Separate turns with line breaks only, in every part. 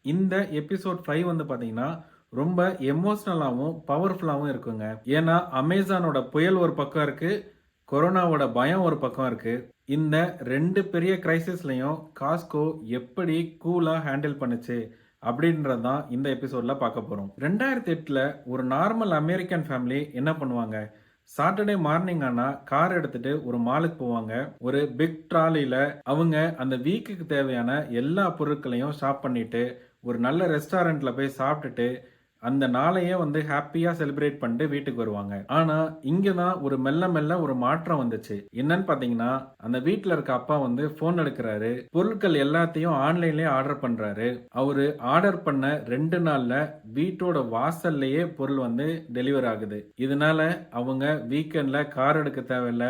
இந்த எபிசோட் 5 வந்து பார்த்தீங்கன்னா, ரொம்ப எமோஷனலாவும், பவர்ஃபுல்லாவும் இருக்குங்க. ஏன்னா, அமேசானோட புயல் ஒரு பக்கம் இருக்கு. கொரோனாவோட பயம் ஒரு பக்கம் இருக்கு. இந்த 2 பெரிய கிரைசிஸ்லயும் காஸ்கோ எப்படி கூலா ஹேண்டில் பண்ணுச்சு அப்படின்றது தான் இந்த எபிசோட்ல பார்க்க போறோம். 2008ல ஒரு நார்மல் அமெரிக்கன் ஃபேமிலி என்ன பண்ணுவாங்க? சாட்டர்டே மார்னிங் ஆனா கார் எடுத்துட்டு ஒரு மாலுக்கு போவாங்க. ஒரு பிக் ட்ராலில அவங்க அந்த வீக்குக்கு தேவையான எல்லா பொருட்களையும் ஷாப் பண்ணிட்டு, ஒரு நல்ல ரெஸ்டாரண்ட்ல போய் சாப்பிட்டுட்டு, அந்த நாளையே வந்து ஹேப்பியா செலிப்ரேட் பண்ணிட்டு வீட்டுக்கு வருவாங்க. ஆனா, இங்க தான் ஒரு மெல்ல மெல்ல ஒரு மாற்றம் வந்துச்சு. என்னன்னு பார்த்தீங்கன்னா, அந்த வீட்ல இருக்க அப்பா வந்து ஃபோன் எடுக்குறாரு. பொருட்கள் எல்லாத்தையும் ஆன்லைன்லயே ஆர்டர் பண்றாரு. அவரு ஆர்டர் பண்ண 2 நாள்ல வீட்டோட வாசல்லயே பொருள் வந்து டெலிவர் ஆகுது. இதனால அவங்க வீக்கெண்ட்ல கார் எடுக்க தேவையில்ல.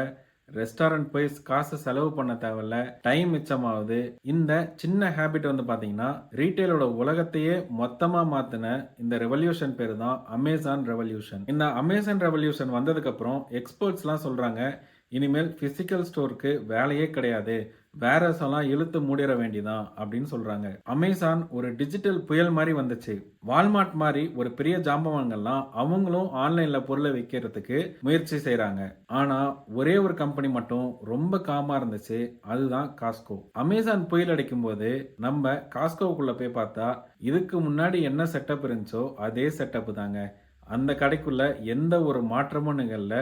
ரெஸ்டாரண்ட் போய் காசு செலவு பண்ண தேவையில்ல. டைம் மிச்சமாகுது. இந்த சின்ன ஹேபிட் வந்து பார்த்தீங்கன்னா, ரீட்டெயிலோட உலகத்தையே மொத்தமா மாத்துன இந்த ரெவல்யூஷன் பேரு தான் அமேசான் ரெவல்யூஷன். இந்த அமேசான் ரெவல்யூஷன் வந்ததுக்கப்புறம் எக்ஸ்பர்ட்ஸ்லாம் சொல்றாங்க, இனிமேல் பிசிக்கல் ஸ்டோருக்கு வேலையே கிடையாது. வேர்ஹவுஸ் எல்லாம் இழுத்து மூடிற வேண்டியதான் அப்படின்னு சொல்றாங்க. அமேசான் ஒரு டிஜிட்டல் புயல் மாதிரி வந்துச்சு. வால்மார்ட் மாதிரி ஒரு பெரிய ஜாம்பவான்கள்லாம் அவங்களும் ஆன்லைன்ல பொருளை விற்கிறதுக்கு முயற்சி செய்றாங்க. ஆனா ஒரே ஒரு கம்பெனி மட்டும் ரொம்ப காமா இருந்துச்சு. அதுதான் காஸ்கோ. அமேசான் புயல் அடிக்கும் போது நம்ம காஸ்கோவுக்குள்ள போய் பார்த்தா இதுக்கு முன்னாடி என்ன செட்டப் இருந்துச்சோ அதே செட்டப் தாங்க. அந்த கடைக்குள்ள எந்த ஒரு மாற்றமும் நிகழல.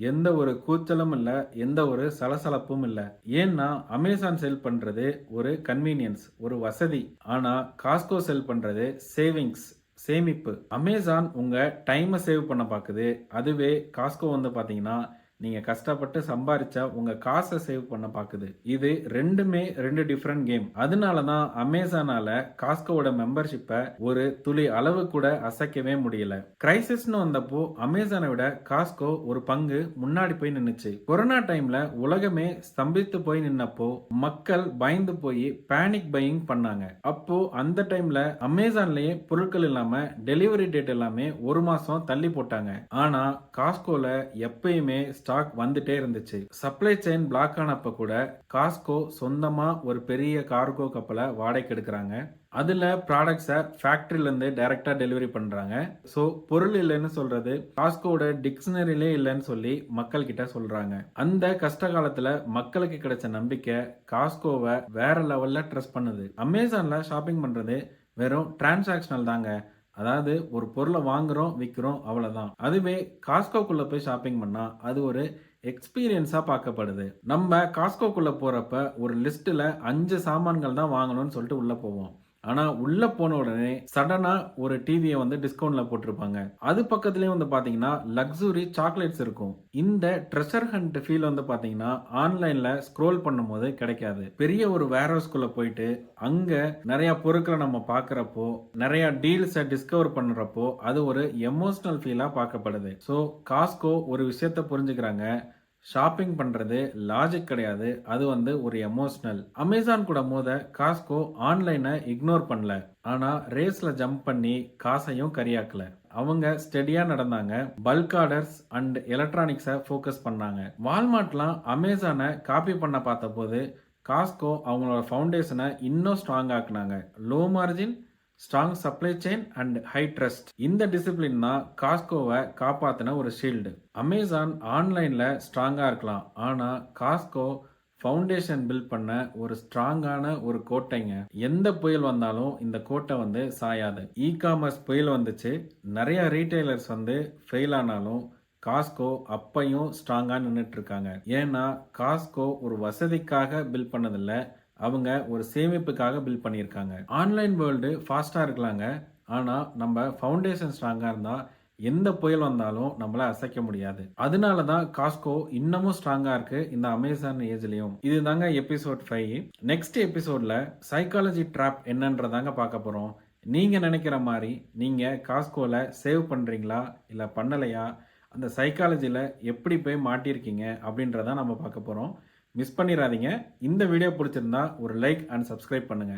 எந்த ஒரு கூச்சலும் இல்ல. எந்த ஒரு சலசலப்பும் இல்ல. ஏன்னா அமேசான் செல் பண்றது ஒரு கன்வீனியன்ஸ், ஒரு வசதி. ஆனா காஸ்கோ செல் பண்றது சேவிங்ஸ், சேமிப்பு. அமேசான் உங்க டைமை சேவ் பண்ண பாக்குது. அதுவே காஸ்கோ வந்து பாத்தீங்கன்னா நீங்க கஷ்டப்பட்டு சம்பாரிச்சா உங்க காசை சேவ் பண்ண பாக்குது. இது ரெண்டுமே 2 டிஃபரெண்ட் கேம். அதனால தான் அமேசானால காஸ்கோவோட மெம்பர்ஷிப்பை ஒரு துளி அளவு கூட அசைக்கவே முடியல. கிரைசிஸ்னு வந்தப்போ அமேசானை விட காஸ்கோ ஒரு பங்கு முன்னாடி போய் நின்னுச்சு. கொரோனா டைம்ல உலகமே ஸ்தம்பித்து போய் நின்னப்போ மக்கள் பயந்து போய் பேனிக் பையிங் பண்ணாங்க. அப்போ அந்த டைம்ல அமேசான்லயே பொருட்கள் இல்லாம டெலிவரி டேட் எல்லாமே ஒரு மாசம் தள்ளி போட்டாங்க. ஆனா காஸ்கோல எப்பயுமே ஸ்டாக் வந்துட்டே இருந்துச்சு. சப்ளை செயின் பிளாக் ஆனப்ப கூட காஸ்கோ சொந்தமா ஒரு பெரிய கார்கோ கப்பலை வாடகைக்கு எடுக்கிறாங்க. அதுல ப்ராடக்ட்ஸை ஃபேக்டரியில இருந்து டைரக்டா டெலிவரி பண்றாங்க. சோ பொருள் இல்லைன்னு சொல்றது காஸ்கோட டிக்ஷனரியிலே இல்லைன்னு சொல்லி மக்கள் கிட்ட சொல்றாங்க. அந்த கஷ்ட காலத்துல மக்களுக்கு கிடைச்ச நம்பிக்கை காஸ்கோவை வேற லெவல்ல ட்ரஸ்ட் பண்ணுது. அமேசான்ல ஷாப்பிங் பண்றது வெறும் டிரான்சாக்ஷனல் தாங்க. அதாவது ஒரு பொருளை வாங்குறோம் விற்கிறோம் அவ்வளவுதான். அதுவே காஸ்கோக்குள்ள போய் ஷாப்பிங் பண்ணா அது ஒரு எக்ஸ்பீரியன்ஸா பார்க்கப்படுது. நம்ம காஸ்கோக்குள்ள போறப்ப ஒரு லிஸ்ட்ல 5 சாமான்கள் தான் வாங்கணும்னு சொல்லிட்டு உள்ள போவோம். ஆனா உள்ள போன உடனே சடனா ஒரு டிவியை வந்து டிஸ்கவுண்ட்ல போட்டிருப்பாங்க. அது பக்கத்துலயே வந்து பாத்தீங்கன்னா லக்ஸுரி சாக்லேட்ஸ் இருக்கும். இந்த ட்ரெஷர் ஹண்ட் ஃபீல் வந்து பாத்தீங்கன்னா ஆன்லைன்ல ஸ்க்ரோல் பண்ணும்போது கிடைக்காது. பெரிய ஒரு வேர்ஹவுஸ்குள்ள போயிட்டு அங்க நிறைய பொருட்களை நம்ம பாக்குறப்போ, நிறைய டீல்ஸை டிஸ்கவர் பண்றப்போ அது ஒரு எமோஷனல் ஃபீலா பார்க்கப்படுது. ஸோ காஸ்கோ ஒரு விஷயத்தை புரிஞ்சுக்கிறாங்க. ஷாப்பிங் பண்றது லாஜிக் கிடையாது. அது வந்து ஒரு எமோஷனல். அமேசான் கூட மோத காஸ்கோ ஆன்லைனை இக்னோர் பண்ணல. ஆனா ரேஸ்ல ஜம்ப் பண்ணி காசையும் கரியாக்கல. அவங்க ஸ்டெடியா நடந்தாங்க. பல்க் ஆர்டர்ஸ் அண்ட் எலக்ட்ரானிக்ஸை ஃபோக்கஸ் பண்ணாங்க. வால்மார்ட்லாம் அமேசானை காப்பி பண்ண பார்த்த போது காஸ்கோ அவங்களோட ஃபவுண்டேஷனை இன்னும் ஸ்ட்ராங் ஆக்குனாங்க. Low margin, strong supply chain and high trust. இந்த டிசிப்ளின் தான் காஸ்கோவை காப்பாத்தின ஒரு ஷீல்டு. அமேசான் ஆன்லைன்ல ஸ்ட்ராங்கா இருக்கலாம். ஆனா காஸ்கோ ஃபவுண்டேஷன் பில்ட் பண்ண ஒரு ஸ்ட்ராங்கான ஒரு கோட்டைங்க. எந்த புயல் வந்தாலும் இந்த கோட்டை வந்து சாயாது. இ காமர்ஸ் புயல் வந்துச்சு. நிறைய ரீட்டைலர்ஸ் வந்து ஃபெயில் ஆனாலும் காஸ்கோ அப்பையும் ஸ்ட்ராங்கா நின்றுட்டு இருக்காங்க. ஏன்னா காஸ்கோ ஒரு வசதிக்காக பில்ட் பண்ணதில்லை. அவங்க ஒரு சேமிப்புக்காக பில்ட் பண்ணியிருக்காங்க. ஆன்லைன் வேர்ல்டு ஃபாஸ்டா இருக்கலாங்க. ஆனா நம்ம ஃபவுண்டேஷன் ஸ்ட்ராங்கா இருந்தா எந்த புயல் வந்தாலும் நம்மள அசைக்க முடியாது. அதனால தான் காஸ்கோ இன்னமும் ஸ்ட்ராங்கா இருக்கு இந்த அமேசான் ஏஜ்லயும். இதுதாங்க எபிசோட் 5. நெக்ஸ்ட் எபிசோட்ல சைக்காலஜி ட்ராப் என்னன்றதாங்க பார்க்க போறோம். நீங்க நினைக்கிற மாதிரி நீங்க காஸ்கோல சேவ் பண்றீங்களா இல்ல பண்ணலையா, அந்த சைக்காலஜில எப்படி போய் மாட்டியிருக்கீங்க அப்படின்றத நம்ம பார்க்க போறோம். மிஸ் பண்ணிடாதீங்க. இந்த வீடியோ பிடிச்சிருந்தா ஒரு லைக் அண்ட் சப்ஸ்கிரைப் பண்ணுங்க.